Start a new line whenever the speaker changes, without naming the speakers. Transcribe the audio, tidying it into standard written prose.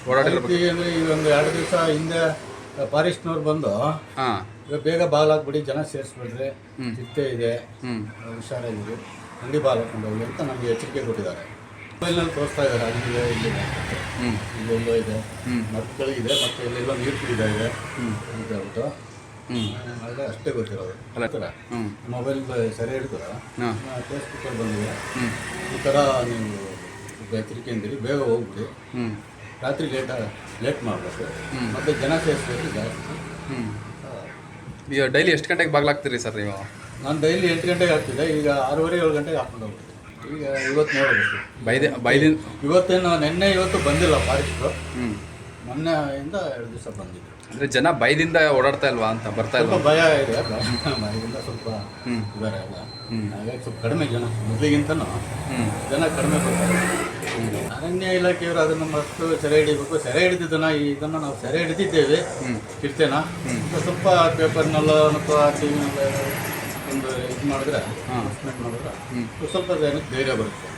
ಓಡಾಡಿರ್ಬೇಕು.
ಅಂದರೆ ಈಗ ಒಂದು 2 ದಿವಸ ಹಿಂದೆ ಫಾರೆಸ್ಟ್ನವ್ರು ಬಂದು
ಹಾಂ.
ಇವಾಗ ಬೇಗ ಬಾಲ್ ಹಾಕ್ಬಿಡಿ, ಜನ ಸೇರಿಸ್ಬಿಡ್ರಿ, ಚಿಟ್ಟೆ ಇದೆ, ಹುಷಾರಾಗಿರಿ, ಅಂಗಡಿ ಬಾಲ್ ಹಾಕೊಂಡು ಹೋಗಿ ಅಂತ ನಮಗೆ ಎಚ್ಚರಿಕೆ ಕೊಟ್ಟಿದ್ದಾರೆ. ಮೊಬೈಲ್ನಲ್ಲಿ ತೋರಿಸ್ತಾ ಇದ್ದಾರೆ, ಅಲ್ಲಿದೆ ಇಲ್ಲಿದೆ, ಇಲ್ಲೆಲ್ಲೋ ಇದೆ, ಮಕ್ಕಳಿಗಿದೆ, ಮತ್ತು ಇಲ್ಲೆಲ್ಲೋ ನೀರು ಕುಡಿತಾ ಇದೆ ಅಂತ ಹೇಳ್ಬಿಟ್ಟು ಅದೇ ಅಷ್ಟೇ ಗೊತ್ತಿರೋದು. ಮೊಬೈಲ್ ಸರಿ ಹಿಡಿದ್ರೆ ಫೇಸ್ಬುಕ್ಕಲ್ಲಿ ಬಂದಿದೆ, ಈ ಥರ ನೀವು ಎಚ್ಚರಿಕೆ ಅಂದಿರಿ, ಬೇಗ ಹೋಗ್ಬಿಡಿ, ರಾತ್ರಿ ಲೇಟ್ ಮಾಡಬೇಕು, ಮತ್ತು ಜನ ಸೇರಿಸ್ಬೇಕು ಜಾಸ್ತಿ.
ಈಗ ಡೈಲಿ ಎಷ್ಟು ಗಂಟೆಗೆ ಬಾಗ್ಲಾಗ್ತೀರಿ ಸರ್ ನೀವು?
ನಾನು ಡೈಲಿ 8 ಗಂಟೆಗೆ ಹಾಕ್ತಿದ್ದೆ, ಈಗ 6:30 7 ಗಂಟೆಗೆ ಹಾಕೊಂಡು ಹೋಗ್ಬಿಡ್ತೀನಿ. ಈಗ ಇವತ್ತು ನೋಡಬೇಕು,
ಬೈದಿನ
ಇವತ್ತೇನು ನಿನ್ನೆ ಇವತ್ತು ಬಂದಿಲ್ಲ ಫಾರೆಸ್ಟ್ರು, ಮೊನ್ನೆಯಿಂದ 2 ದಿವಸ ಬಂದಿದ್ರು.
ಅಂದರೆ ಜನ ಭಯದಿಂದ ಓಡಾಡ್ತಾ ಇಲ್ವಾ ಅಂತ, ಬರ್ತಾ
ಸ್ವಲ್ಪ
ಇಲ್ವಾ?
ಭಯ ಇದೆ, ಭಯದಿಂದ ಸ್ವಲ್ಪ ಇದ್ದಾರೆ ಎಲ್ಲ, ಹಾಗಾಗಿ ಸ್ವಲ್ಪ ಕಡಿಮೆ ಜನ, ಮೊದಲಿಗಿಂತನೂ ಜನ ಕಡಿಮೆ ಬರ್ತಾರೆ. ಅರಣ್ಯ ಇಲಾಖೆಯವರು ಅದನ್ನು ಮಸ್ತು ಸೆರೆ ಹಿಡಿಬೇಕು, ಸೆರೆ ಹಿಡಿದಿದ್ದನ್ನು ಇದನ್ನು ನಾವು ಸೆರೆ ಹಿಡಿದಿದ್ದೇವೆ ಚಿರತೆನ, ಸ್ವಲ್ಪ ಪೇಪರ್ನೆಲ್ಲ ಅಥವಾ ಟಿ ವಿನೆಲ್ಲ ಒಂದು ಇದು ಮಾಡಿದ್ರೆ ಸ್ವಲ್ಪ ಜನಕ್ಕೆ ಧೈರ್ಯ ಬರುತ್ತೆ.